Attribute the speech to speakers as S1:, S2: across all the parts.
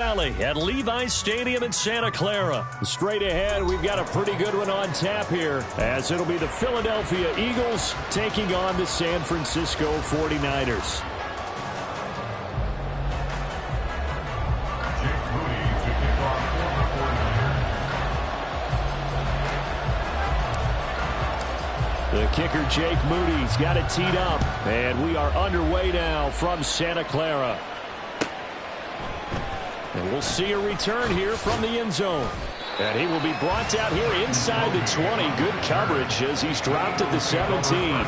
S1: Valley at Levi's Stadium in Santa Clara.
S2: Straight ahead, we've got a pretty good one on tap here, as it'll be the Philadelphia Eagles taking on the San Francisco 49ers. The kicker, Jake Moody's got it teed up, and we are underway now from Santa Clara. And we'll see a return here from the end zone. And he will be brought out here inside the 20. Good coverage as he's dropped at the 17.
S3: And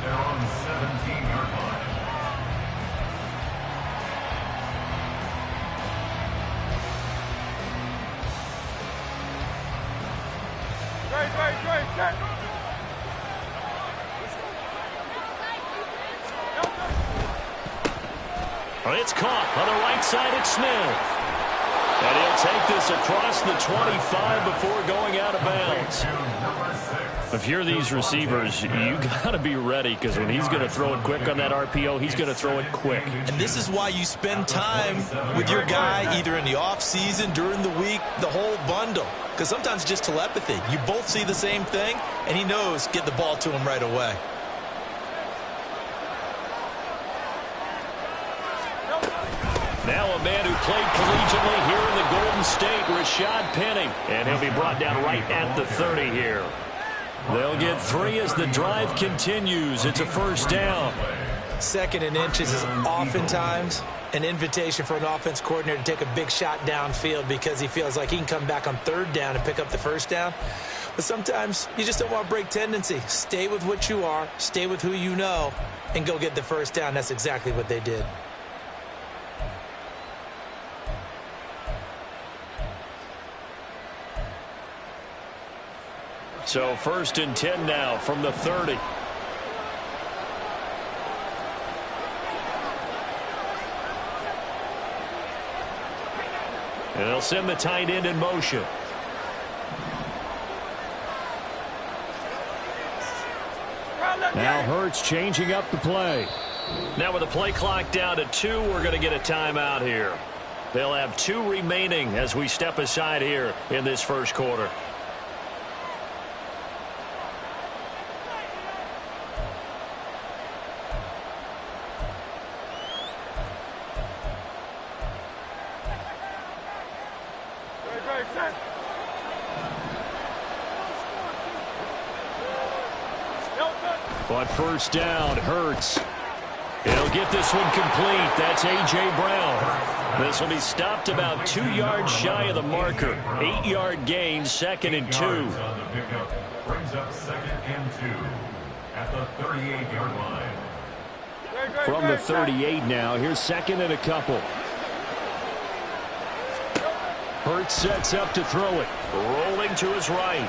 S3: they're on the 17-yard line.
S1: It's caught on the right side at Smith. And he'll take this across the 25 before going out of bounds. If you're these receivers, you got to be ready, because when he's going to throw it quick on that RPO, he's going to throw it quick.
S4: And this is why you spend time with your guy either in the offseason, during the week, the whole bundle. Because sometimes just telepathy. You both see the same thing, and he knows get the ball to him right away.
S1: Now a man who played collegiately here in the Golden State, Rashad Penny. And he'll be brought down right at the 30 here. They'll get 3 as the drive continues. It's a first down.
S4: 2nd and inches is oftentimes an invitation for an offense coordinator to take a big shot downfield because he feels like he can come back on 3rd down and pick up the first down. But sometimes you just don't want to break tendency. Stay with what you are, stay with who you know, and go get the first down. That's exactly what they did.
S1: So 1st and 10 now from the 30. And they'll send the tight end in motion.
S2: Now Hurts changing up the play.
S1: Now with the play clock down to 2, we're going to get a timeout here. They'll have 2 remaining as we step aside here in this first quarter.
S2: But first down, Hurts. He'll get this one complete. That's A.J. Brown.
S1: This will be stopped about 2 yards shy of the marker. 8-yard gain, 2nd and 2.
S3: Brings up 2nd and 2 at the 38-yard line.
S2: From the 38 now, here's 2nd and a couple. Hurts sets up to throw it.
S1: Rolling to his right.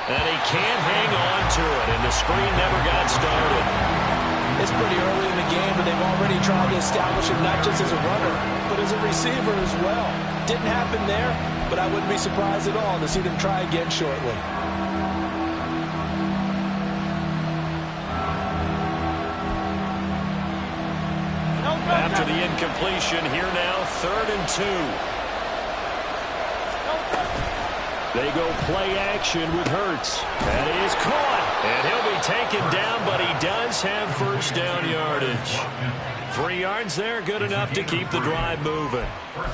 S1: And he can't hang on to it, and the screen never got started.
S4: It's pretty early in the game, but they've already tried to establish him not just as a runner, but as a receiver as well. Didn't happen there, but I wouldn't be surprised at all to see them try again shortly.
S1: After the incompletion, here now, 3rd and 2.
S2: They go play action with Hurts.
S1: And he is caught. And he'll be taken down, but he does have first down yardage. 3 yards there, good enough to keep the drive moving.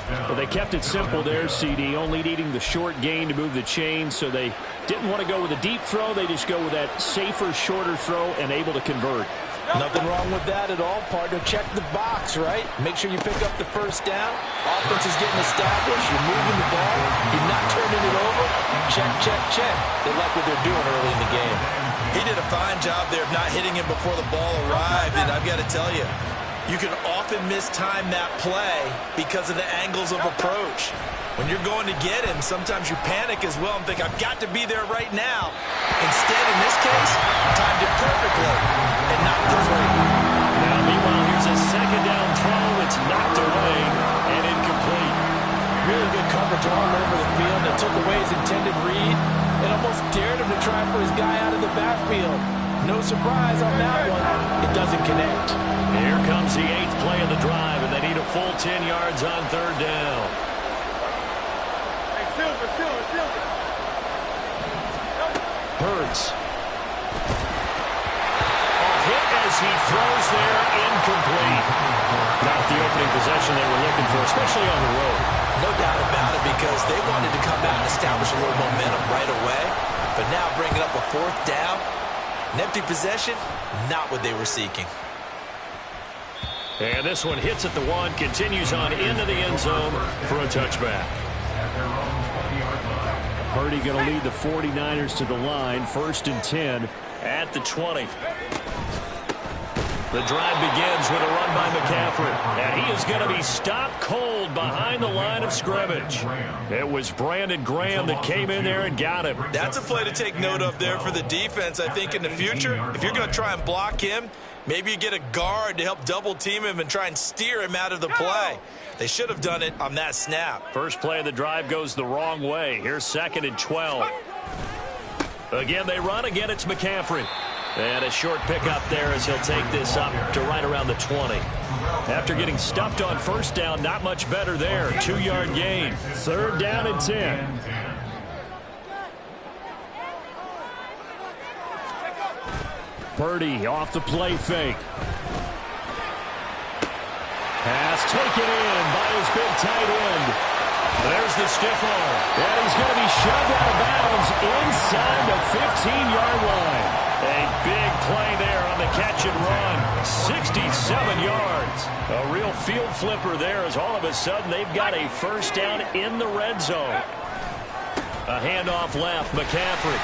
S2: Well, they kept it simple there, CD, only needing the short gain to move the chain, so they didn't want to go with a deep throw. They just go with that safer, shorter throw and able to convert.
S4: Nothing wrong with that at all, partner. Check the box, right? Make sure you pick up the first down. Offense is getting established. You're moving the ball. You're not turning it over. Check, check, check. They like what they're doing early in the game. He did a fine job there of not hitting him before the ball arrived, and I've got to tell you, you can often mistime that play because of the angles of approach. When you're going to get him, sometimes you panic as well and think, I've got to be there right now. Instead, in this case, timed it perfectly and knocked it free.
S1: Now, meanwhile, here's a 2nd down throw. It's knocked away and incomplete.
S4: Really good coverage all over the field that took away his intended read and almost dared him to try for his guy out of the backfield. No surprise on that one. It doesn't connect.
S1: Here comes the 8th play of the drive, and they need a full 10 yards on 3rd down. Hurts. Hit as he throws there, incomplete. Not the opening possession they were looking for, especially on the road.
S4: No doubt about it, because they wanted to come out and establish a little momentum right away. But now bringing up a 4th down, an empty possession, not what they were seeking.
S1: And this one hits at the 1, continues on into the end zone for a touchback.
S2: Purdy going to lead the 49ers to the line, 1st and 10.
S1: At the 20. The drive begins with a run by McCaffrey. And he is going to be stopped cold behind the line of scrimmage. It was Brandon Graham that came in there and got him.
S4: That's a play to take note of there for the defense, I think, in the future. If you're going to try and block him, maybe you get a guard to help double team him and try and steer him out of the play. They should have done it on that snap.
S1: First play of the drive goes the wrong way. Here's 2nd and 12. Again, they run. Again, it's McCaffrey. And a short pickup there as he'll take this up to right around the 20. After getting stuffed on 1st down, not much better there. 2-yard gain.
S2: 3rd down and 10. Purdy off the play fake. Pass taken in by his big tight end.
S1: There's the stiff arm.
S2: And he's going to be shoved out of bounds inside the 15-yard line.
S1: A big play there on the catch and run. 67 yards. A real field flipper there as all of a sudden they've got a 1st down in the red zone. A handoff left, McCaffrey.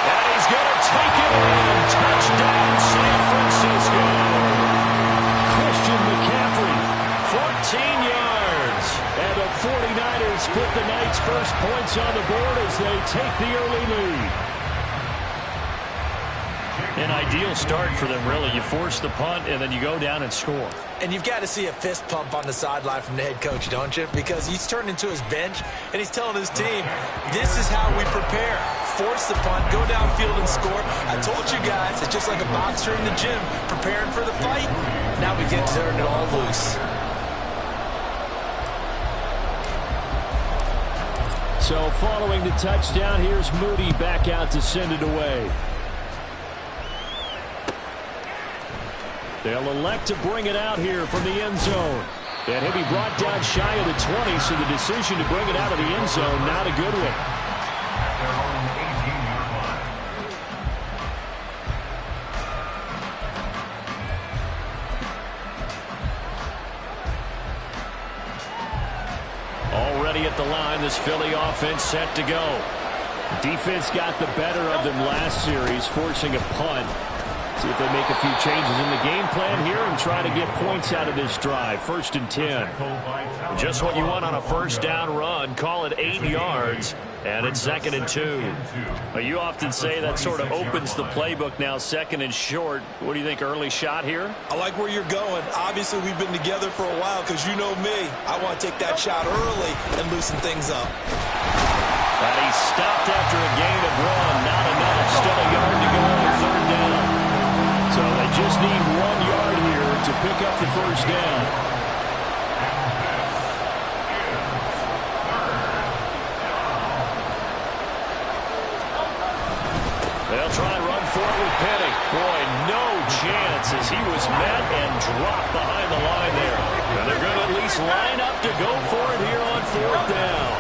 S1: And he's going to take it in. Touchdown, San Francisco.
S2: Christian McCaffrey.
S1: 14 yards.
S2: And the 49ers put the night's first points on the board as they take the early lead.
S1: An ideal start for them, really. You force the punt, and then you go down and score.
S4: And you've got to see a fist pump on the sideline from the head coach, don't you? Because he's turned into his bench, and he's telling his team, this is how we prepare. Force the punt, go downfield and score. I told you guys, it's just like a boxer in the gym, preparing for the fight. Now we get to turn it all loose.
S2: So following the touchdown, here's Moody back out to send it away. They'll elect to bring it out here from the end zone. And he'll be brought down shy of the 20, so the decision to bring it out of the end zone, not a good one.
S1: Already at the line, this Philly offense set to go.
S2: Defense got the better of them last series, forcing a punt. See if they make a few changes in the game plan here and try to get points out of this drive. 1st and 10.
S1: Just what you want on a 1st down run. Call it 8 yards. And it's 2nd and 2. You often say that sort of opens the playbook now, 2nd and short. What do you think, early shot here?
S4: I like where you're going. Obviously, we've been together for a while because you know me. I want to take that shot early and loosen things up.
S1: And he stopped after a gain of 1. Not enough. Still a yard to go on 3rd down.
S2: So they just need 1 yard here to pick up the 1st down.
S1: They'll try and run for it with Penny. Boy, no chance as he was met and dropped behind the line there. And they're going to at least line up to go for it here on 4th down.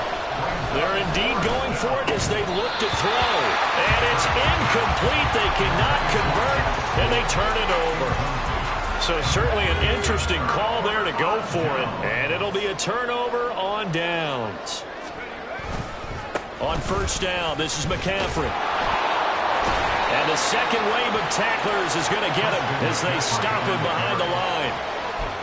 S1: They're indeed going for it as they look to throw. And it's incomplete. They cannot convert, and they turn it over. So certainly an interesting call there to go for it. And it'll be a turnover on downs. On 1st down, this is McCaffrey. And the second wave of tacklers is going to get him as they stop him behind the line.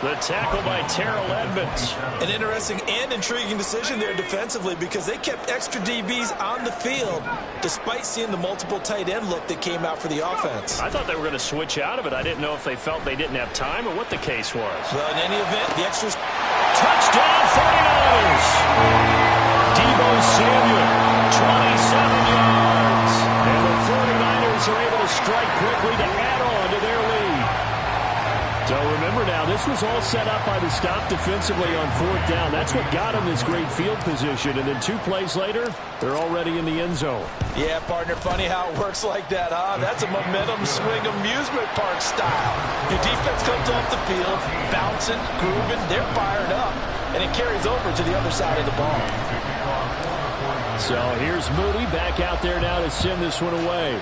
S1: The tackle by Terrell Edmonds.
S4: An interesting and intriguing decision there defensively because they kept extra DBs on the field despite seeing the multiple tight end look that came out for the offense.
S1: I thought they were going to switch out of it. I didn't know if they felt they didn't have time or what the case was.
S4: Well, in any event, the extras.
S1: Touchdown 49ers! Deebo Samuel, 27 yards. And the 49ers
S2: they'll strike quickly to add on to their lead. So remember now, this was all set up by the stop defensively on 4th down. That's what got them this great field position. And then 2 plays later, they're already in the end zone.
S4: Yeah, partner, funny how it works like that, huh? That's a momentum swing amusement park style. Your defense comes off the field, bouncing, grooving, they're fired up, and it carries over to the other side of the ball.
S2: So here's Moody back out there now to send this one away.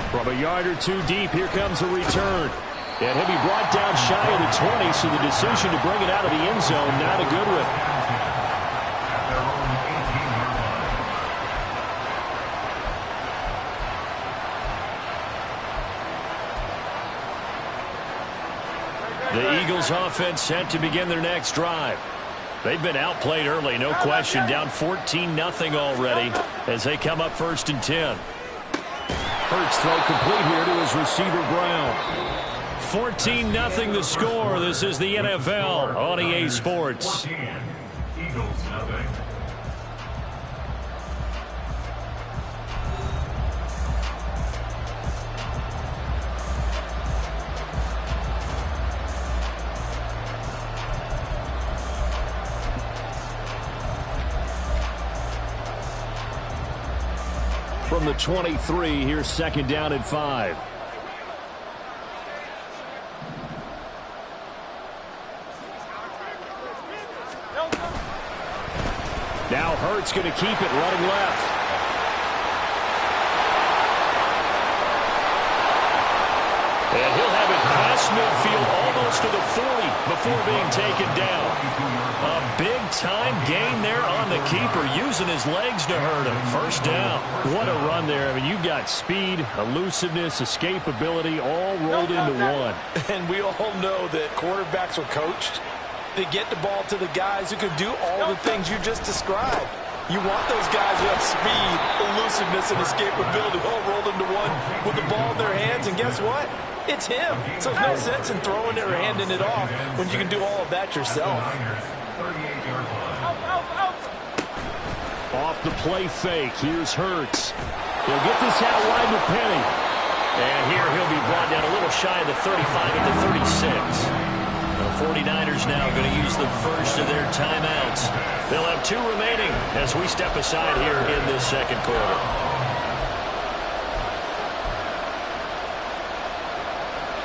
S2: From a yard or 2 deep, here comes a return. And he'll be brought down shy of the 20, so the decision to bring it out of the end zone, not a good one. The Eagles offense set to begin their next drive. They've been outplayed early, no question, down 14-0 already as they come up 1st and 10. Hurts throw complete here to his receiver, Brown. 14-0 the score. This is the NFL on EA Sports.
S3: Eagles nothing.
S2: From the 23, here's 2nd down and 5. Now Hurts going to keep it running left. And he'll have it past midfield almost to the 40 before being taken down. A big-time gain there on the keeper, using his legs to hurt him. 1st down. What a run there. I mean, you've got speed, elusiveness, escapability all rolled into one.
S4: And we all know that quarterbacks are coached to get the ball to the guys who can do all the things you just described. You want those guys who have speed, elusiveness, and escapability all rolled into one with the ball in their hands, and guess what? It's him. So there's no sense in throwing it or handing it off when you can do all of that yourself.
S2: Off the play fake, here's Hurts. He'll get this out wide to Penny. And here he'll be brought down a little shy of the 35 at the 36. The 49ers now going to use the first of their timeouts. They'll have 2 remaining as we step aside here in this 2nd quarter.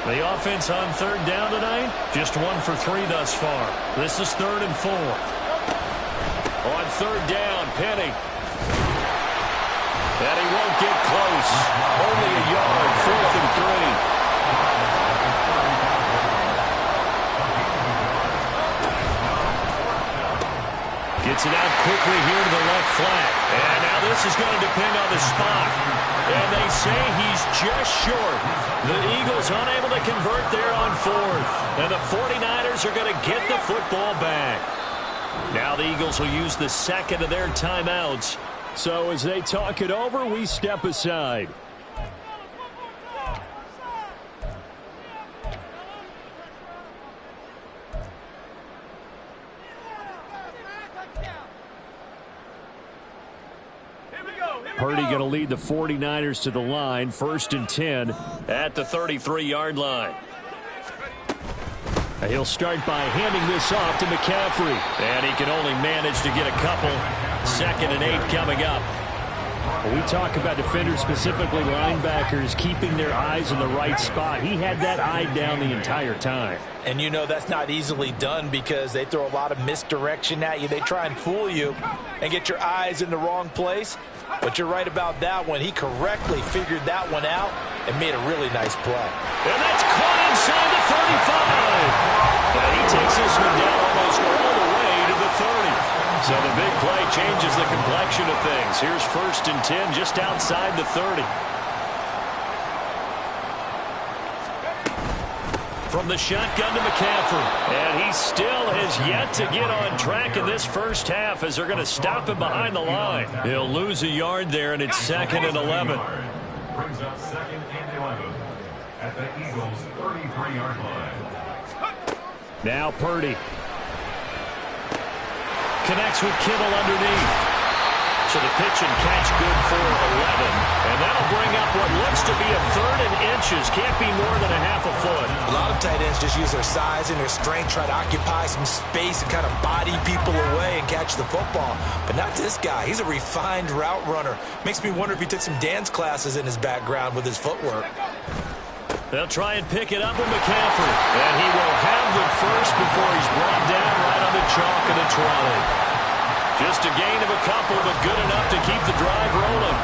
S2: The offense on 3rd down tonight, just 1 for 3 thus far. This is 3rd and 4. On 3rd down, Penny. And he won't get close. Only a yard, 4th and 3. Gets it out quickly here to the left flat. And now this is going to depend on the spot. And they say he's just short. The Eagles unable to convert there on 4th. And the 49ers are going to get the football back. Now the Eagles will use the 2nd of their timeouts. So as they talk it over, we step aside. Purdy going to lead the 49ers to the line, 1st and 10 at the 33-yard line. And he'll start by handing this off to McCaffrey. And he can only manage to get a couple. 2nd and 8 coming up. When we talk about defenders, specifically linebackers, keeping their eyes in the right spot. He had that eye down the entire time.
S4: And you know that's not easily done because they throw a lot of misdirection at you. They try and fool you and get your eyes in the wrong place. But you're right about that one. He correctly figured that one out and made a really nice play.
S2: And that's caught inside the 35. And he takes this one down almost all the way to the 30. So the big play changes the complexion of things. Here's 1st and 10 just outside the 30. From the shotgun to McCaffrey. And he still has yet to get on track in this first half as they're going to stop him behind the line. He'll lose a yard there, and it's 2nd and 11.
S3: Brings up 2nd and 11 at the Eagles' 33-yard line.
S2: Now Purdy. Connects with Kittle underneath.
S1: So the pitch and catch good for 11. And that'll bring up what looks to be a 3rd and inches. Can't be more than a half a foot.
S4: A lot of tight ends just use their size and their strength, try to occupy some space and kind of body people away and catch the football. But not this guy. He's a refined route runner. Makes me wonder if he took some dance classes in his background with his footwork.
S1: They'll try and pick it up with McCaffrey. And he will have the first before he's brought down right on the chalk of the 20. Just a gain of a couple, but good enough to keep the drive rolling.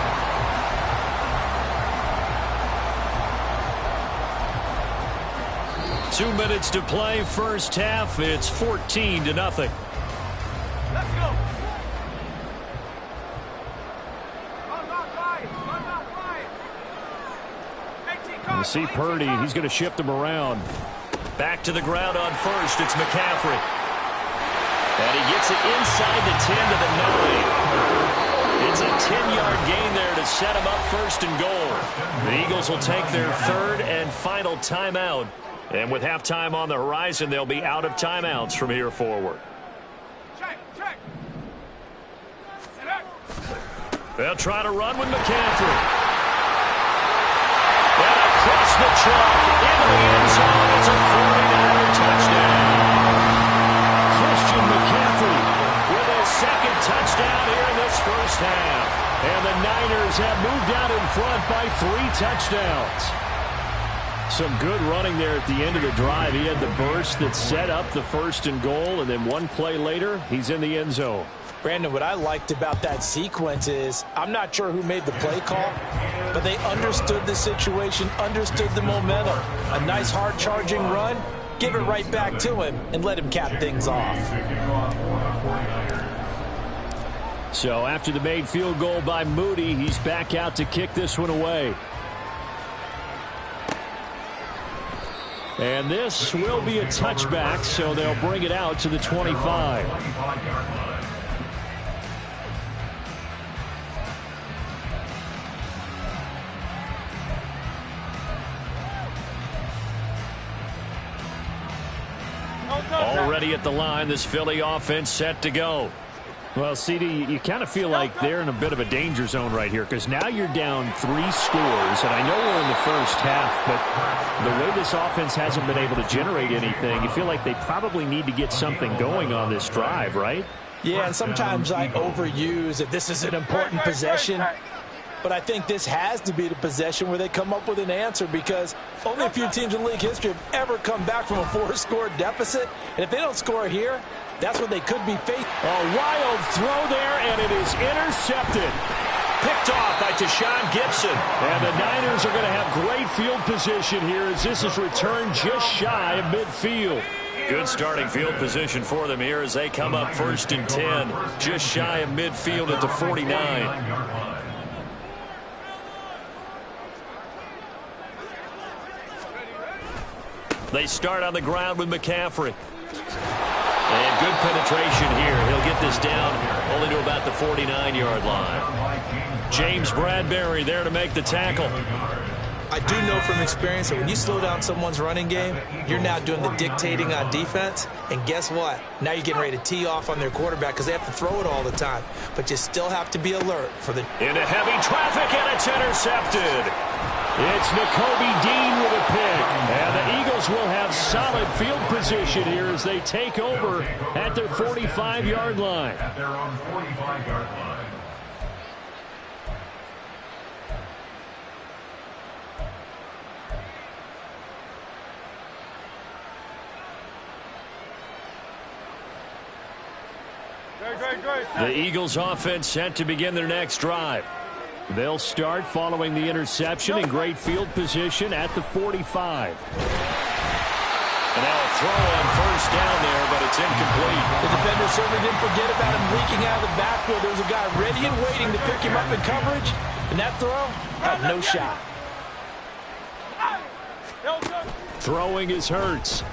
S1: Two minutes to play, first half. It's 14-0. Let's go.
S2: You see Purdy, he's going to shift him around.
S1: Back to the ground on first. It's McCaffrey. And he gets it inside the 10 to the 9. It's a 10-yard gain there to set him up first and goal. The Eagles will take their 3rd and final timeout. And with halftime on the horizon, they'll be out of timeouts from here forward. They'll try to run with McCaffrey. And across the chalk into the end zone. It's a 49er touchdown. Christian McCaffrey with his 2nd touchdown here in this first half.
S2: And the Niners have moved out in front by 3 touchdowns. Some good running there at the end of the drive. He had the burst that set up the 1st and goal, and then one play later, he's in the end zone.
S4: Brandon, what I liked about that sequence is I'm not sure who made the play call, but they understood the situation, understood the momentum. A nice hard-charging run, give it right back to him, and let him cap things off.
S2: So after the made field goal by Moody, he's back out to kick this one away. And this will be a touchback, so they'll bring it out to the 25.
S1: Already at the line, this Philly offense set to go.
S2: Well, CD, you kind of feel like they're in a bit of a danger zone right here because now you're down 3 scores, and I know we're in the first half, but the way this offense hasn't been able to generate anything, you feel like they probably need to get something going on this drive, right?
S4: Yeah, and sometimes I overuse that this is an important possession, but I think this has to be the possession where they come up with an answer because only a few teams in league history have ever come back from a 4-score deficit, and if they don't score here, that's what they could be facing.
S2: A wild throw there, and it is intercepted.
S1: Picked off by Tashawn Gibson.
S2: And the Niners are going to have great field position here as this is returned just shy of midfield.
S1: Good starting field position for them here as they come up 1st and 10, just shy of midfield at the 49. They start on the ground with McCaffrey. And good penetration here. He'll get this down only to about the 49-yard line. James Bradbury there to make the tackle.
S4: I do know from experience that when you slow down someone's running game, you're now doing the dictating on defense. And guess what? Now you're getting ready to tee off on their quarterback because they have to throw it all the time. But you still have to be alert for the...
S1: Into heavy traffic, and it's intercepted.
S2: It's Nakobe Dean with a pick. And the Eagles will have solid field position here as they take over at their 45-yard line.
S3: At their own 45-yard line.
S1: The Eagles offense set to begin their next drive.
S2: They'll start following the interception in great field position at the 45.
S1: And now a throw on 1st down there, but it's incomplete.
S4: The defender certainly didn't forget about him leaking out of the backfield. There was a guy ready and waiting to pick him up in coverage, and that throw had no shot.
S2: Throwing is Hurts.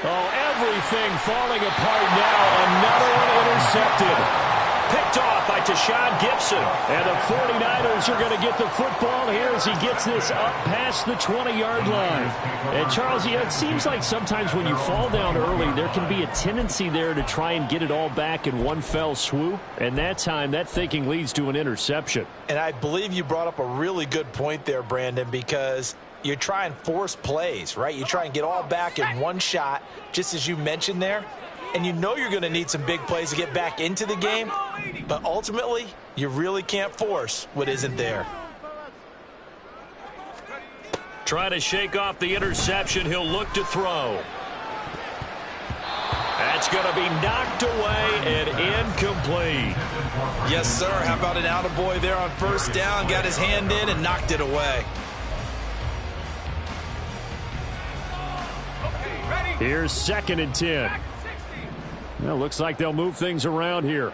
S2: Oh, everything falling apart now. Another one intercepted.
S1: picked off by Tashawn Gibson.
S2: And the 49ers are going to get the football here as he gets this up past the 20-yard line. And, Charles, it seems like sometimes when you fall down early, there can be a tendency there to try and get it all back in one fell swoop. And that time, that thinking leads to an interception.
S4: And I believe you brought up a really good point there, Brandon, because you try and force plays, right? You try and get all back in one shot, just as you mentioned there. And you know you're going to need some big plays to get back into the game. But ultimately, you really can't force what isn't there.
S1: Try to shake off the interception. He'll look to throw. That's going to be knocked away and incomplete.
S4: Yes, sir. How about an attaboy there on first down? Got his hand in and knocked it away.
S2: Here's 2nd and 10. Well, looks like they'll move things around here.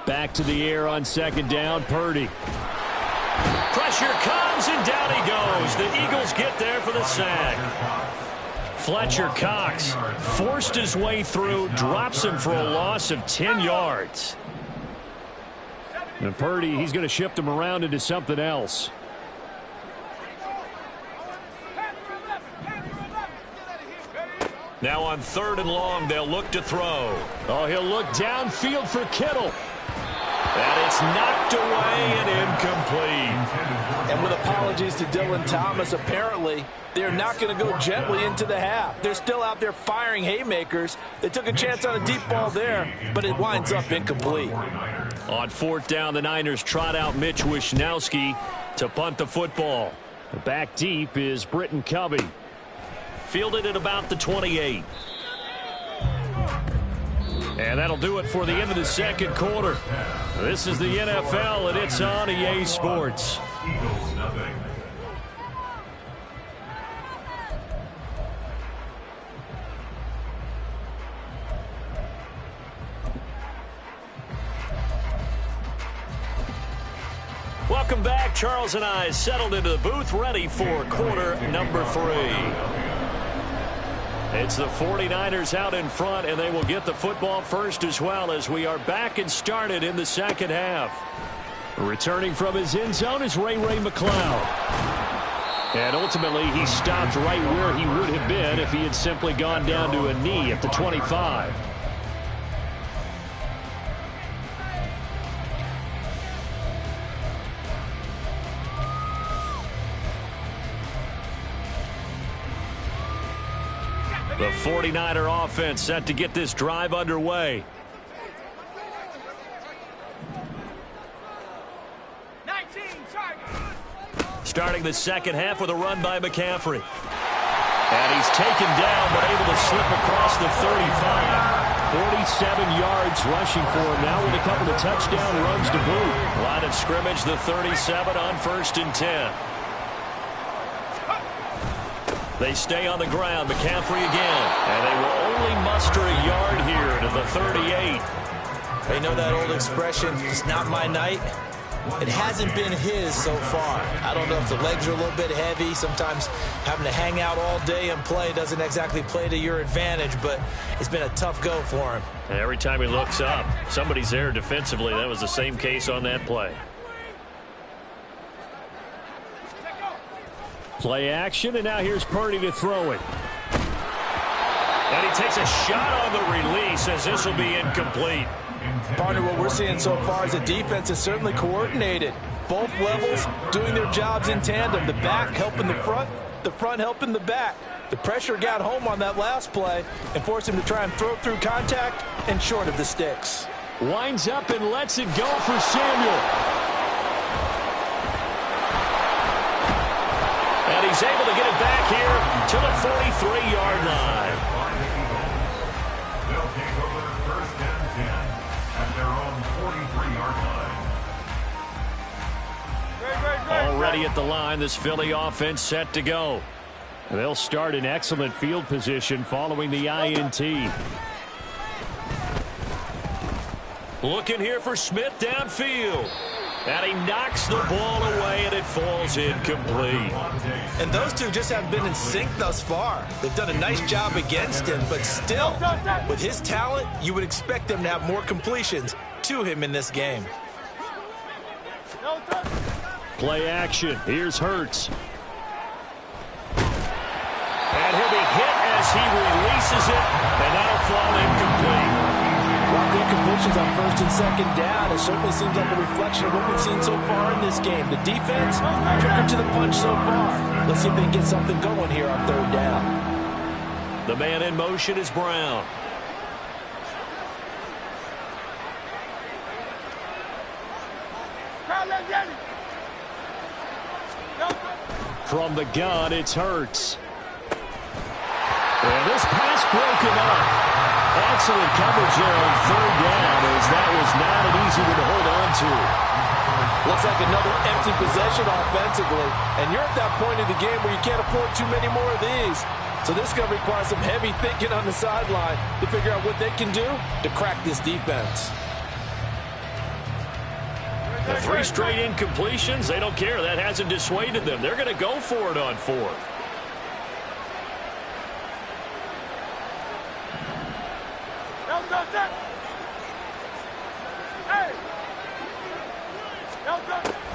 S2: Back to the air on 2nd down, Purdy.
S1: Pressure comes, and down he goes. The Eagles get there for the sack. Fletcher Cox forced his way through, drops him for a loss of 10 yards.
S2: And Purdy, he's going to shift him around into something else.
S1: Now on 3rd and long, they'll look to throw.
S2: Oh, he'll look downfield for Kittle.
S1: And it's knocked away and incomplete.
S4: And with apologies to Dylan Thomas, apparently they're not going to go gently into the half. They're still out there firing haymakers. They took a chance on a deep ball there, but it winds up incomplete.
S1: On 4th down, the Niners trot out Mitch Wishnowski to punt the football.
S2: Back deep is Britton Covey.
S1: Fielded at about the 28. And that'll do it for the end of the 2nd quarter. This is the NFL, and it's on EA Sports.
S3: Eagles nothing.
S1: Welcome back. Charles and I settled into the booth, ready for quarter number 3. It's the 49ers out in front, and they will get the football first as well as we are back and started in the 2nd half.
S2: Returning from his end zone is Ray McCloud. And ultimately, he stopped right where he would have been if he had simply gone down to a knee at the 25.
S1: The 49er offense set to get this drive underway. Starting the 2nd half with a run by McCaffrey. And he's taken down but able to slip across the 35.
S2: 47 yards rushing for him now with a couple of touchdown runs to boot.
S1: Line of scrimmage, the 37 on 1st and 10. They stay on the ground. McCaffrey again. And they will only muster a yard here to the 38.
S4: You know that old expression, it's not my night? It hasn't been his so far. I don't know if the legs are a little bit heavy. Sometimes having to hang out all day and play doesn't exactly play to your advantage, but it's been a tough go for him.
S1: And every time he looks up, somebody's there defensively. That was the same case on that play.
S2: Play action, and now here's Purdy to throw it.
S1: And he takes a shot on the release as this will be incomplete.
S4: Partner, what we're seeing so far is the defense is certainly coordinated. Both levels doing their jobs in tandem. The back helping the front helping the back. The pressure got home on that last play and forced him to try and throw through contact and short of the sticks.
S2: Winds up and lets it go for Samuel.
S1: And he's able to get it back here to the 43-yard line.
S3: They'll take over 1st and 10 at their own 43-yard line.
S1: Already at the line, this Philly offense set to go.
S2: They'll start in excellent field position following the INT.
S1: Looking here for Smith downfield. And he knocks the ball away, and it falls incomplete.
S4: And those two just haven't been in sync thus far. They've done a nice job against him, but still, with his talent, you would expect them to have more completions to him in this game.
S2: Play action. Here's Hurts.
S1: And he'll be hit as he releases it, and that'll fall incomplete.
S4: Rough incompletions on first and second down. It certainly seems like a reflection of what we've seen so far in this game. The defense, tricking to the punch so far. Let's see if they can get something going here on third down.
S1: The man in motion is Brown.
S2: From the gun, it's Hurts.
S1: And this pass broken up. Excellent coverage there on third down, as that was not an easy one to hold on to.
S4: Looks like another empty possession offensively. And you're at that point in the game where you can't afford too many more of these. So this is going to require some heavy thinking on the sideline to figure out what they can do to crack this defense.
S1: The 3 straight incompletions, they don't care. That hasn't dissuaded them. They're going to go for it on 4th.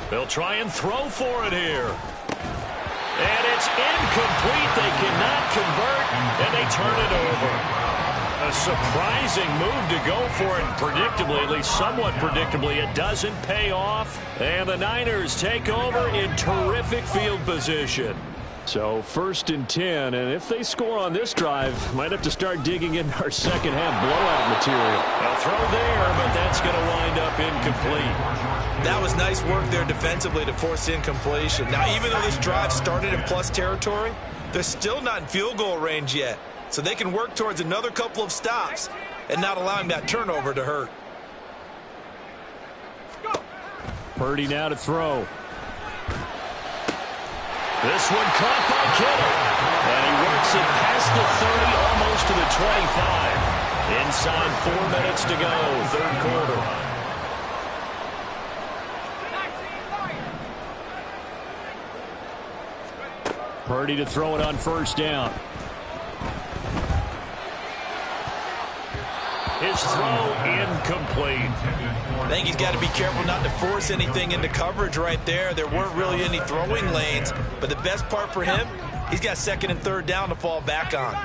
S1: They'll try and throw for it here. And it's incomplete. They cannot convert, and they turn it over. A surprising move to go for it, and predictably, at least somewhat predictably, it doesn't pay off. And the Niners take over in terrific field position.
S2: So 1st and 10, and if they score on this drive, might have to start digging in our second half blowout material.
S1: A throw there, but that's going to wind up incomplete.
S4: That was nice work there defensively to force incompletion. Now, even though this drive started in plus territory, they're still not in field goal range yet. So they can work towards another couple of stops and not allowing that turnover to hurt.
S2: Purdy now to throw.
S1: This one caught by Kittle. And he works it past the 30, almost to the 25. Inside 4 minutes to go, third quarter.
S2: Purdy to throw it on first down.
S1: His throw incomplete.
S4: I think he's got to be careful not to force anything into coverage right there. There weren't really any throwing lanes, but the best part for him, he's got second and third down to fall back on.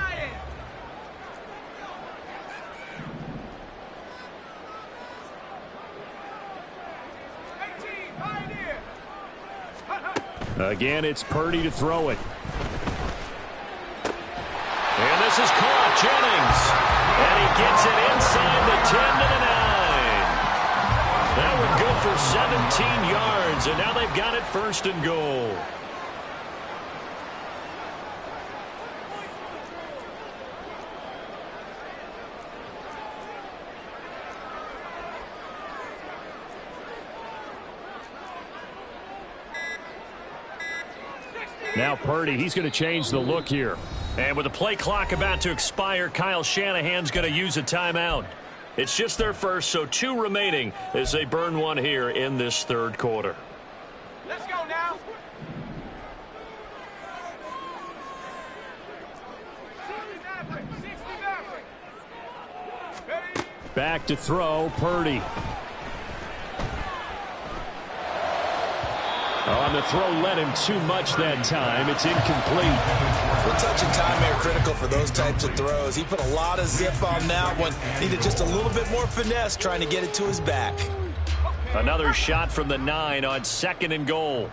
S2: Again, it's Purdy to throw it.
S1: And this is caught, Jennings. And he gets it inside the 10 to the 9. That one good for 17 yards, and now they've got it 1st and goal.
S2: Now Purdy, he's going to change the look here.
S1: And with the play clock about to expire, Kyle Shanahan's going to use a timeout. It's just their first, so 2 remaining as they burn one here in this third quarter.
S5: Let's go now.
S2: Back to throw, Purdy. On the throw, led him too much that time. It's incomplete.
S4: Well, touch and time are critical for those types of throws. He put a lot of zip on that one. Needed just a little bit more finesse trying to get it to his back.
S1: Another shot from the 9 on 2nd and goal.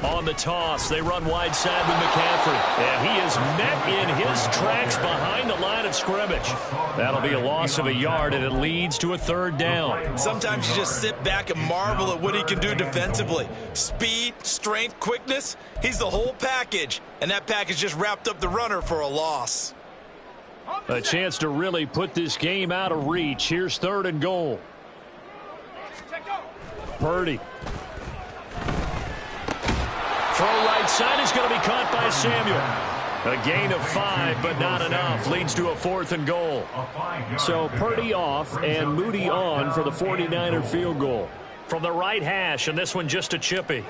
S1: On the toss, they run wide side with McCaffrey. And he is met in his tracks behind the line of scrimmage. That'll be a loss of a yard, and it leads to a 3rd down.
S4: Sometimes you just sit back and marvel at what he can do defensively. Speed, strength, quickness, he's the whole package. And that package just wrapped up the runner for a loss.
S2: A chance to really put this game out of reach. Here's 3rd and goal. Purdy.
S1: Throw right side is going to be caught by Samuel. A gain of 5, but not enough. Leads to a 4th and goal.
S2: So Purdy off and Moody on for the 49er field goal.
S1: From the right hash, and this one just a chippy.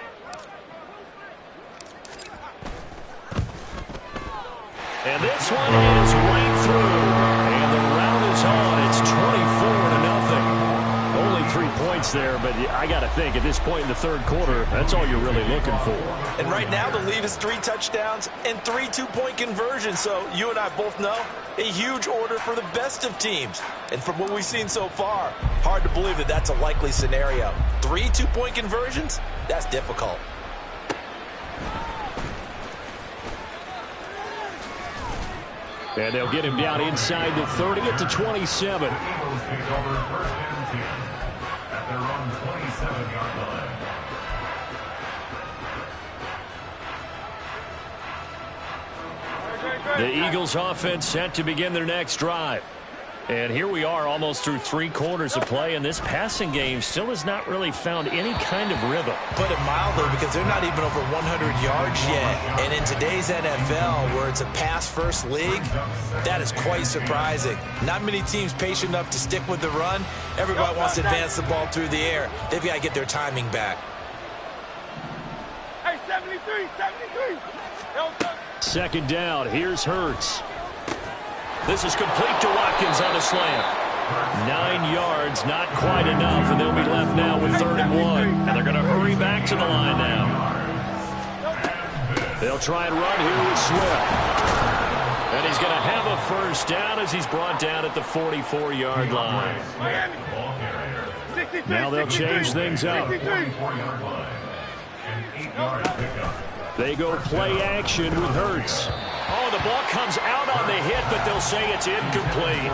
S1: And this one is right through. And the round is on. It's 24-0.
S2: Only 3 points there, but I got to think at this point in the third quarter, that's all you're really looking for.
S4: And right now the lead is 3 touchdowns and 3 two-point conversions. So you and I both know a huge order for the best of teams. And from what we've seen so far, hard to believe that that's a likely scenario. 3 two-point conversions? That's difficult.
S2: And they'll get him down inside the 30 at the 27.
S3: Eagles take over 1st and 10 at their own 27-yard line.
S1: The Eagles offense set to begin their next drive. And here we are almost through 3 quarters of play, and this passing game still has not really found any kind of rhythm.
S4: Put it mildly, because they're not even over 100 yards yet. And in today's NFL, where it's a pass-first league, that is quite surprising. Not many teams patient enough to stick with the run. Everybody wants to advance the ball through the air. They've got to get their timing back.
S5: Hey, 73.
S2: 2nd down. Here's Hurts.
S1: This is complete to Watkins on the slant.
S2: 9 yards, not quite enough, and they'll be left now with 3rd and 1.
S1: And they're going to hurry back to the line now.
S2: They'll try and run here with Swift.
S1: And he's going to have a 1st down as he's brought down at the 44-yard line.
S2: Now they'll change things up. They go play action with Hurts.
S1: Oh, the ball comes out on the hit, but they'll say it's incomplete.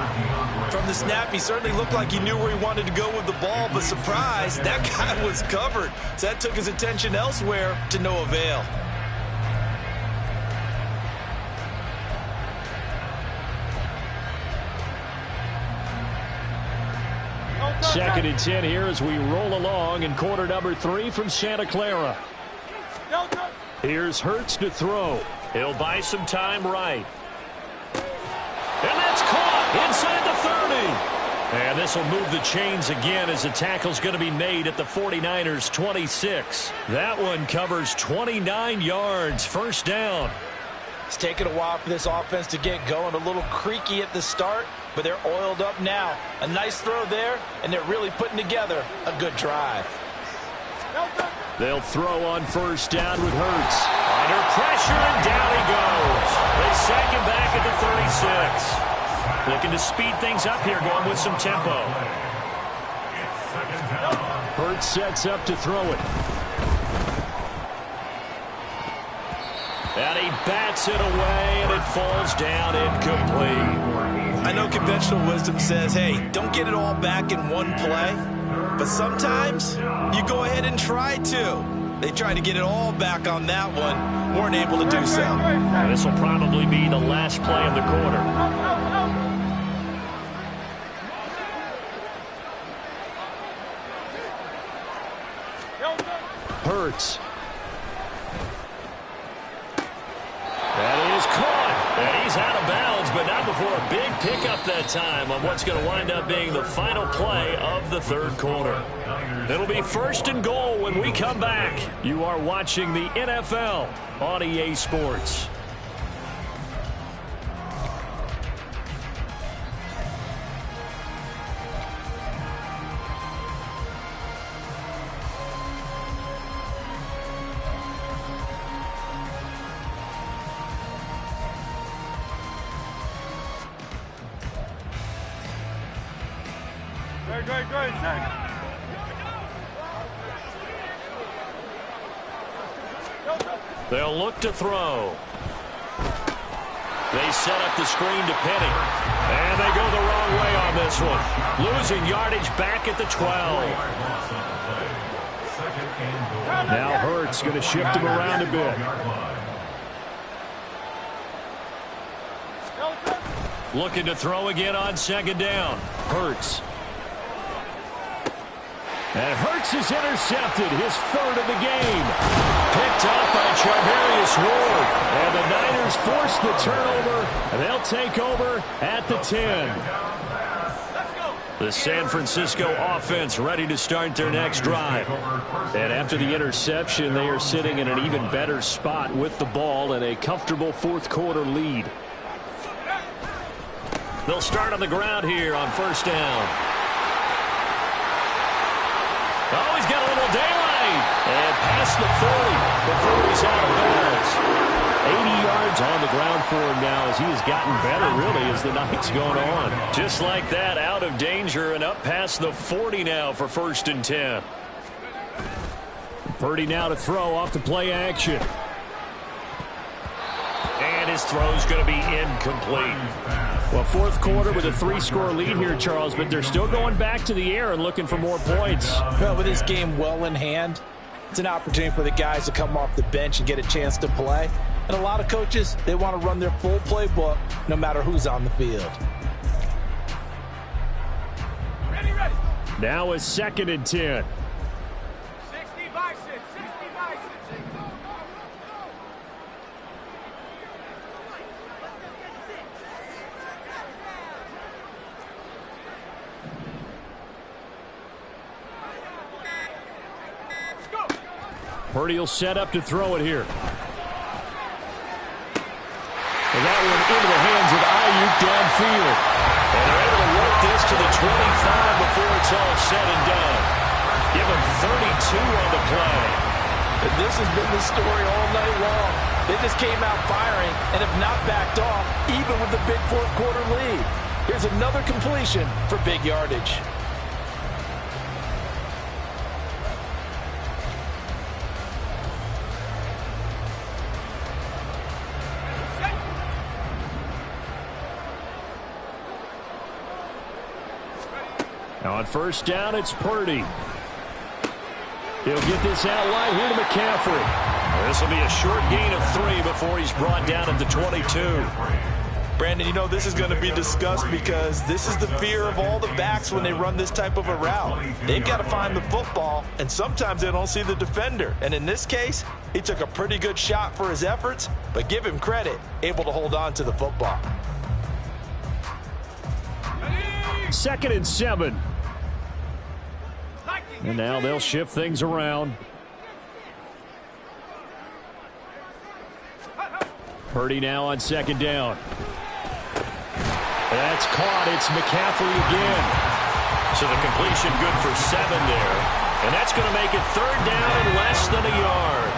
S4: From the snap, he certainly looked like he knew where he wanted to go with the ball, but surprise, that guy was covered. So that took his attention elsewhere to no avail.
S2: Second and 10 here as we roll along in quarter number 3 from Santa Clara. Here's Hurts to throw.
S1: He'll buy some time right. And that's caught inside the 30. And this will move the chains again as the tackle's going to be made at the 49ers 26. That one covers 29 yards. 1st down.
S4: It's taken a while for this offense to get going. A little creaky at the start, but they're oiled up now. A nice throw there, and they're really putting together a good drive.
S2: They'll throw on 1st down with Hurts.
S1: Under pressure, and down he goes. They sack him back at the 36. Looking to speed things up here, going with some tempo.
S2: Hurts sets up to throw it.
S1: And he bats it away, and it falls down incomplete.
S4: I know conventional wisdom says, hey, don't get it all back in one play. But sometimes you go ahead and try to. They tried to get it all back on that one. Weren't able to do so.
S1: And this will probably be the last play of the quarter.
S2: Hurts.
S1: That is caught. And he's out of bounds, but not before a big pickup that time on what's going to wind up being the final play of the 3rd quarter. It'll be 1st and goal when we come back.
S2: You are watching the NFL on EA Sports.
S1: They'll look to throw. They set up the screen to Penny. And they go the wrong way on this one. Losing yardage back at the 12.
S2: Now Hurts going to shift him around a bit.
S1: Looking to throw again on 2nd down.
S2: Hurts. And Hurts is intercepted, his third of the game.
S1: Picked up by Charvarius Ward. And the Niners force the turnover, and they'll take over at the 10. The San Francisco offense ready to start their next drive.
S2: And after the interception, they are sitting in an even better spot with the ball and a comfortable fourth quarter lead.
S1: They'll start on the ground here on first down. Oh, he's got a little daylight. And past the 40 before he's out of bounds.
S2: 80 yards on the ground for him now as he has gotten better, really, as the night's going on.
S1: Just like that, out of danger and up past the 40 now for first and 10.
S2: Purdy now to throw off the play action.
S1: And his throw's going to be incomplete.
S2: Well, fourth quarter with a 3-score lead here, Charles, but they're still going back to the air and looking for more points.
S4: Well, with this game well in hand, it's an opportunity for the guys to come off the bench and get a chance to play. And a lot of coaches, they want to run their full playbook no matter who's on the field.
S5: Ready, ready.
S2: Now a second and 10.
S5: 60 by 6, 60 by 6.
S2: Purdy will set up to throw it here. And that one into the hands of Ayuk downfield.
S1: And they're able to work this to the 25 before it's all said and done. Give him 32 on the play.
S4: And this has been the story all night long. They just came out firing and have not backed off, even with the big fourth quarter lead. Here's another completion for big yardage.
S2: Now on first down, it's Purdy. He'll get this out wide here to McCaffrey.
S1: This will be a short gain of 3 before he's brought down at the 22.
S4: Brandon, you know this is going to be discussed because this is the fear of all the backs when they run this type of a route. They've got to find the football, and sometimes they don't see the defender. And in this case, he took a pretty good shot for his efforts, but give him credit, able to hold on to the football.
S2: 2nd and 7. And now they'll shift things around. Purdy now on 2nd down. That's caught. It's McCaffrey again.
S1: So the completion good for 7 there. And that's going to make it 3rd down and less than a yard.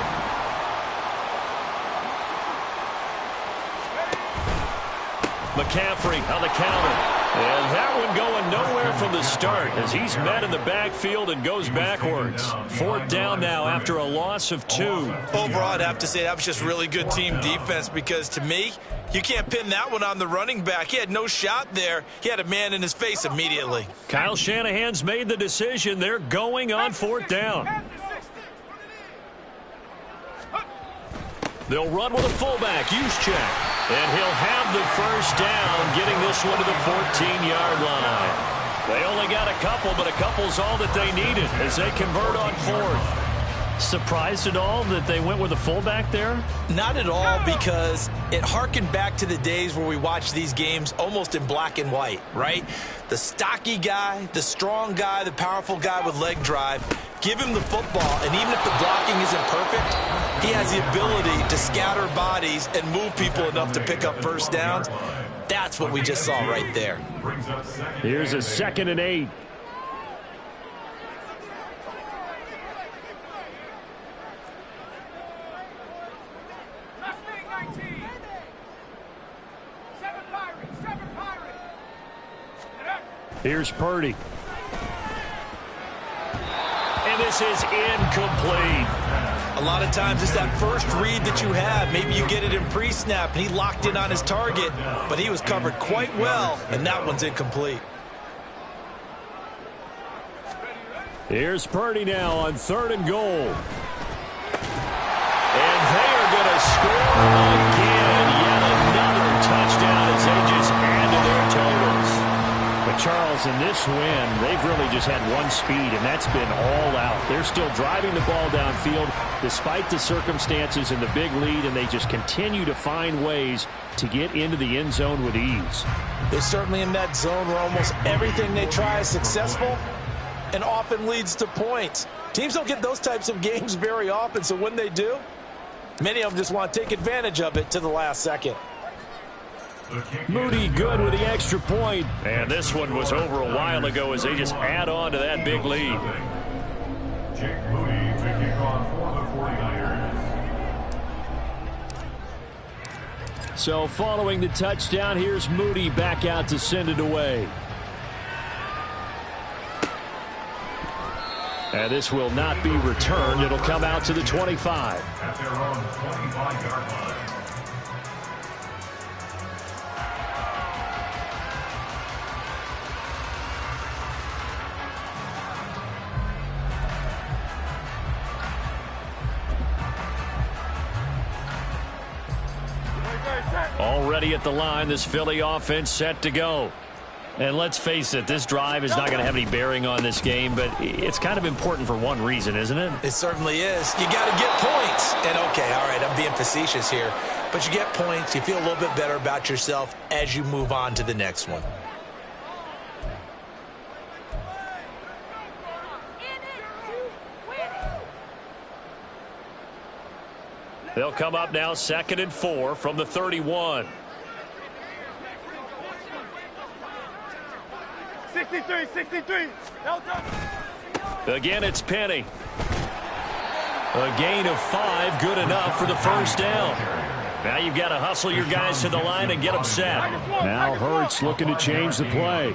S1: McCaffrey on the counter. And that one going nowhere from the start as he's met in the backfield and goes backwards. 4th down now after a loss of 2.
S4: Overall, I'd have to say that was just really good team defense because to me, you can't pin that one on the running back. He had no shot there. He had a man in his face immediately.
S1: Kyle Shanahan's made the decision. They're going on 4th down. They'll run with a fullback, Juszczyk. And he'll have the first down, getting this one to the 14-yard line. They only got a couple, but a couple's all that they needed as they convert on 4th. Surprised at all that they went with a fullback there?
S4: Not at all, because it harkened back to the days where we watched these games almost in black and white, right? The stocky guy, the strong guy, the powerful guy with leg drive. Give him the football, and even if the blocking isn't perfect, he has the ability to scatter bodies and move people enough to pick up first downs. That's what we just saw right there.
S2: Here's a 2nd and 8. Here's Purdy.
S1: And this is incomplete.
S4: A lot of times it's that first read that you have. Maybe you get it in pre-snap, and he locked in on his target, but he was covered quite well, and that one's incomplete.
S2: Here's Purdy now on 3rd and goal.
S1: And they are going to score again. Yet another touchdown as they just add to their totals.
S2: Charles, in this win, they've really just had one speed, and that's been all out. They're still driving the ball downfield despite the circumstances and the big lead, and they just continue to find ways to get into the end zone with ease.
S4: They're certainly in that zone where almost everything they try is successful and often leads to points. Teams don't get those types of games very often, so when they do, many of them just want to take advantage of it to the last second.
S2: Moody good with the extra point.
S1: And this one was over a while ago as they just add on to that big lead.
S3: Jake Moody to kick off for the 49ers.
S2: So following the touchdown, here's Moody back out to send it away. And this will not be returned. It'll come out to the 25.
S3: At their own 25-yard line.
S1: Already at the line, this Philly offense set to go. And let's face it, this drive is not going to have any bearing on this game, but it's kind of important for one reason, isn't it?
S4: It certainly is. You got to get points. And okay, all right, I'm being facetious here. But you get points, you feel a little bit better about yourself as you move on to the next one.
S1: They'll come up now 2nd and 4 from the 31.
S5: 63.
S1: Again, it's Penny. A gain of 5, good enough for the first down. Now you've got to hustle your guys to the line and get them set.
S2: Now Hurts looking to change the play.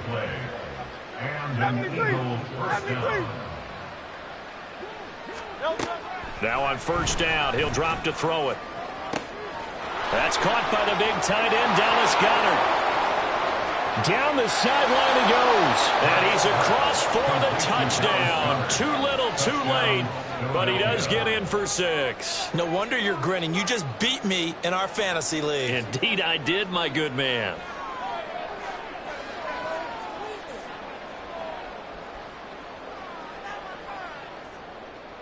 S3: And an Eagle first down.
S1: Now on first down, he'll drop to throw it. That's caught by the big tight end, Dallas Goedert.
S2: Down the sideline he goes.
S1: And he's across for the touchdown. Too little, too late, but he does get in for 6.
S4: No wonder you're grinning. You just beat me in our fantasy league.
S1: Indeed I did, my good man.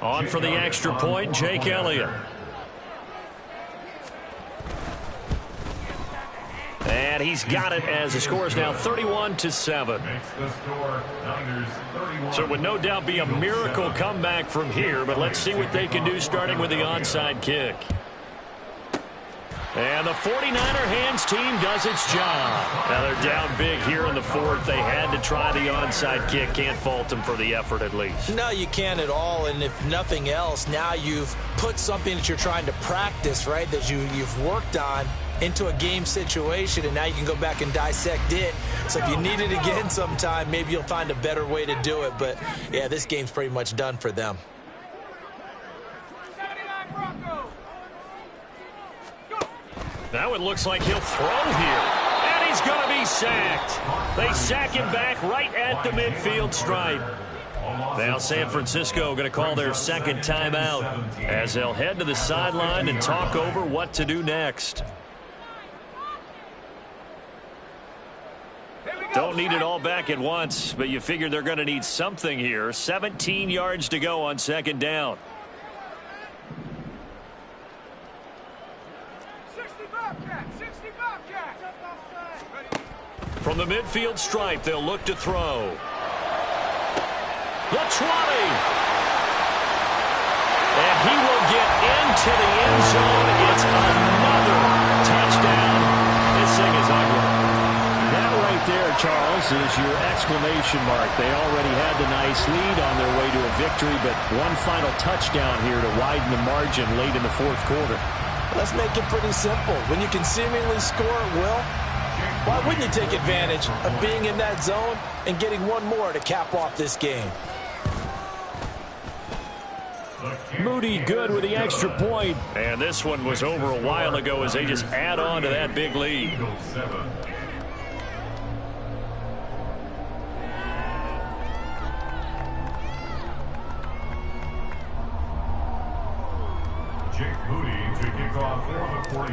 S1: On for the extra point, Jake Elliott. And he's got it as the score is now 31-7. So it would no doubt be a miracle comeback from here, but let's see what they can do starting with the onside kick. And the 49er hands team does its job. Now they're down big here in the fourth. They had to try the onside kick. Can't fault them for the effort at least.
S4: No, you can't at all. And if nothing else, now you've put something that you're trying to practice, right, that you've worked on into a game situation, and now you can go back and dissect it. So if you need it again sometime, maybe you'll find a better way to do it. But, yeah, this game's pretty much done for them.
S1: Now it looks like he'll throw here. And he's going to be sacked. They sack him back right at the midfield stripe. Now San Francisco going to call their second timeout as they'll head to the sideline and talk over what to do next. Don't need it all back at once, but you figure they're going to need something here. 17 yards to go on second down. From the midfield stripe, they'll look to throw. The 20. And he will get into the end zone. It's another touchdown. This thing is ugly.
S2: That right there, Charles, is your exclamation mark. They already had the nice lead on their way to a victory, but one final touchdown here to widen the margin late in the fourth quarter.
S4: Let's make it pretty simple. When you can seemingly score at will, why wouldn't you take advantage of being in that zone and getting one more to cap off this game?
S2: Moody good with the extra point.
S1: And this one was over a while ago as they just add on to that big lead.
S3: Jake Moody to kick off for the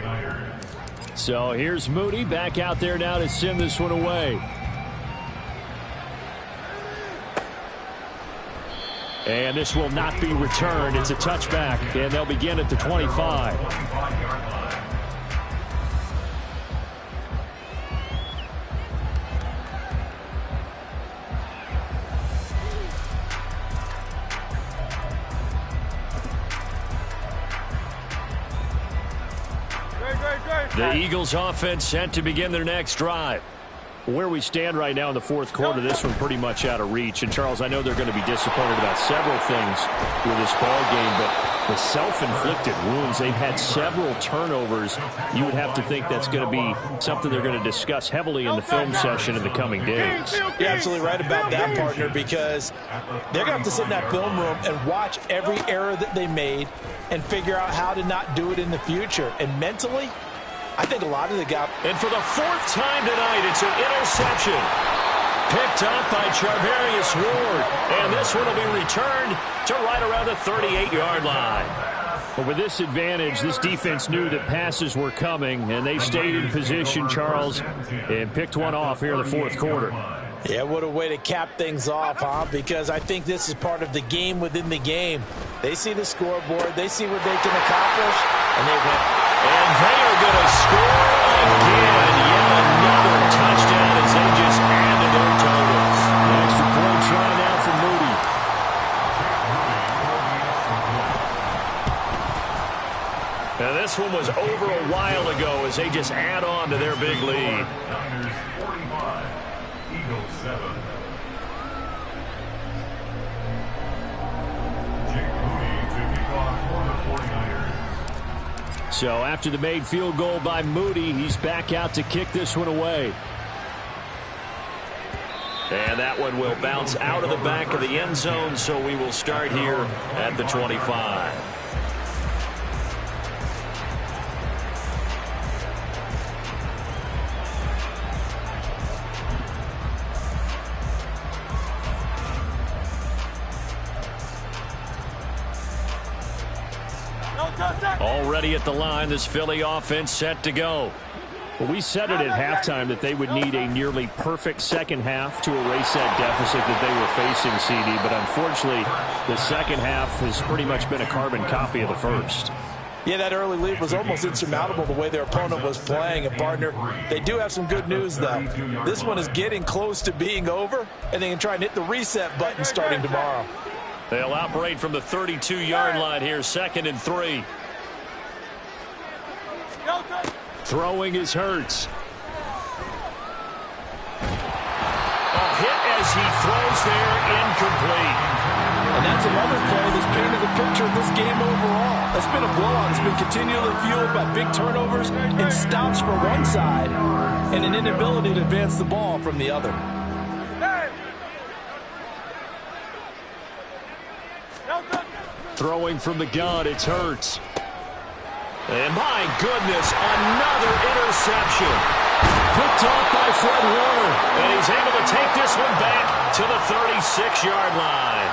S3: 49ers.
S2: So here's Moody back out there now to send this one away. And this will not be returned. It's a touchback, and they'll begin at the 25.
S1: The Eagles offense set to begin their next drive.
S2: Where we stand right now in the fourth quarter, this one pretty much out of reach. And, Charles, I know they're going to be disappointed about several things with this ball game, but the self-inflicted wounds, they've had several turnovers. You would have to think that's going to be something they're going to discuss heavily in the film session in the coming days.
S4: You're absolutely right about that, partner, because they're going to have to sit in that film room and watch every error that they made and figure out how to not do it in the future. And mentally, I think a lot of the guys.
S1: And for the fourth time tonight, it's an interception. Picked up by Charvarius Ward. And this one will be returned to right around the 38-yard line.
S2: But with this advantage, this defense knew that passes were coming, and they stayed in position, Charles, and picked one off here in the fourth quarter.
S4: Yeah, what a way to cap things off, huh? Because I think this is part of the game within the game. They see the scoreboard, they see what they can accomplish, and they win.
S1: And they are going to score again. Yet another touchdown as they just add to their totals.
S2: Extra point try now for Moody.
S1: Now this one was over a while ago as they just add on to their big lead.
S3: Niners 45, Eagles 7. Jake Moody to kick off for the 49ers.
S2: So after the made field goal by Moody, he's back out to kick this one away.
S1: And that one will bounce out of the back of the end zone, so we will start here at the 25. Already at the line, this Philly offense set to go.
S2: Well, we said it at halftime that they would need a nearly perfect second half to erase that deficit that they were facing, CD. But unfortunately, the second half has pretty much been a carbon copy of the first.
S4: Yeah, that early lead was almost insurmountable the way their opponent was playing. And, partner, they do have some good news, though. This one is getting close to being over, and they can try and hit the reset button starting tomorrow.
S1: They'll operate from the 32-yard line here, 2nd and 3.
S2: Throwing is Hurts.
S1: A hit as he throws there, incomplete.
S4: And that's another play that's painted the picture of this game overall. It's been a blowout. It's been continually fueled by big turnovers and stops for one side and an inability to advance the ball from the other.
S2: Throwing from the gun, it's Hurts.
S1: And my goodness, another interception.
S2: Picked off by Fred Warner.
S1: And he's able to take this one back to the 36-yard line.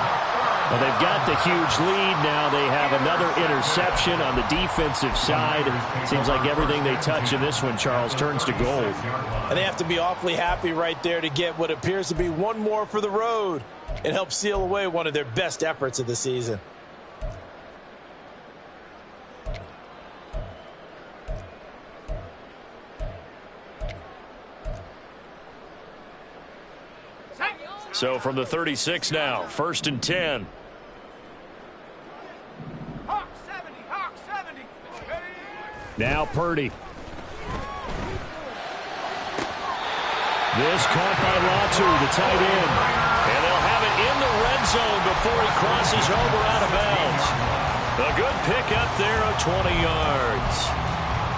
S2: Well, they've got the huge lead. Now they have another interception on the defensive side. Seems like everything they touch in this one, Charles, turns to gold.
S4: And they have to be awfully happy right there to get what appears to be one more for the road. It helps seal away one of their best efforts of the season.
S1: So from the 36 now, 1st and 10.
S5: Hawk 70, Hawk 70.
S2: Now Purdy. This caught by Latu, the tight end.
S1: And they'll have it in the red zone before he crosses over out of bounds. A good pick up there of 20 yards.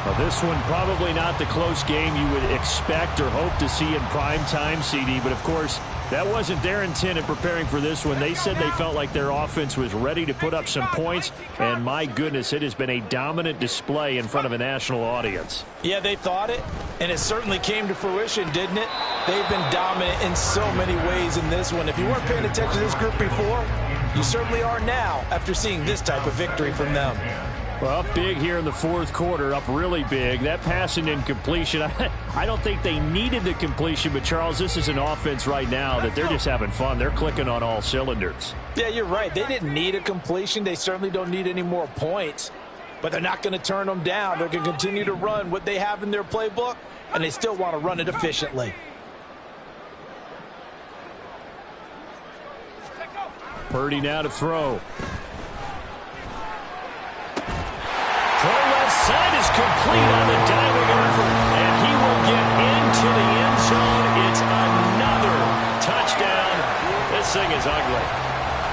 S2: Well, this one probably not the close game you would expect or hope to see in prime time, CD. But, of course, that wasn't their intent in preparing for this one. They said they felt like their offense was ready to put up some points. And, my goodness, it has been a dominant display in front of a national audience.
S4: Yeah, they thought it, and it certainly came to fruition, didn't it? They've been dominant in so many ways in this one. If you weren't paying attention to this group before, you certainly are now after seeing this type of victory from them.
S2: Well, up big here in the fourth quarter, up really big. That passing incompletion, I don't think they needed the completion, but Charles, this is an offense right now that they're just having fun. They're clicking on all cylinders.
S4: Yeah, you're right. They didn't need a completion. They certainly don't need any more points, but they're not going to turn them down. They're going to continue to run what they have in their playbook, and they still want to run it efficiently.
S2: Purdy now to throw.
S1: Throw left side is complete on the diving effort, and he will get into the end zone. It's another touchdown. This thing is ugly.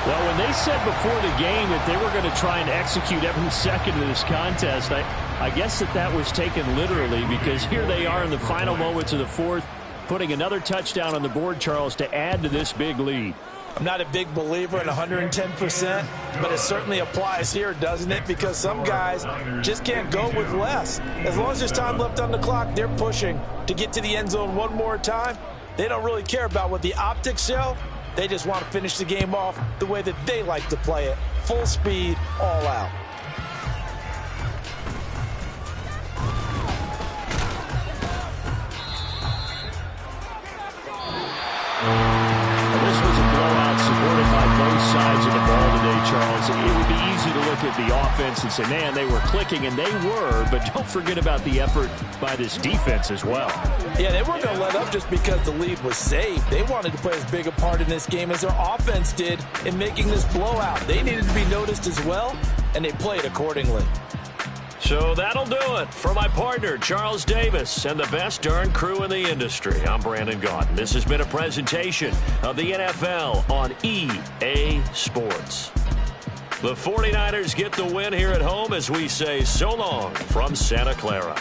S2: Well, when they said before the game that they were going to try and execute every second of this contest, I guess that was taken literally, because here they are in the final moments of the fourth, putting another touchdown on the board, Charles, to add to this big lead.
S4: I'm not a big believer in 110%, but it certainly applies here, doesn't it? Because some guys just can't go with less. As long as there's time left on the clock, they're pushing to get to the end zone one more time. They don't really care about what the optics show. They just want to finish the game off the way that they like to play it. Full speed, all out.
S2: This was a blowout supported by both sides of the ball today, Charles. It would be easy to look at the offense and say, man, they were clicking, and they were, but don't forget about the effort by this defense as well.
S4: Yeah, they weren't going to let up just because the lead was saved. They wanted to play as big a part in this game as their offense did in making this blowout. They needed to be noticed as well, and they played accordingly.
S1: So that'll do it for my partner, Charles Davis, and the best darn crew in the industry. I'm Brandon Gaudin. This has been a presentation of the NFL on EA Sports. The 49ers get the win here at home as we say so long from Santa Clara.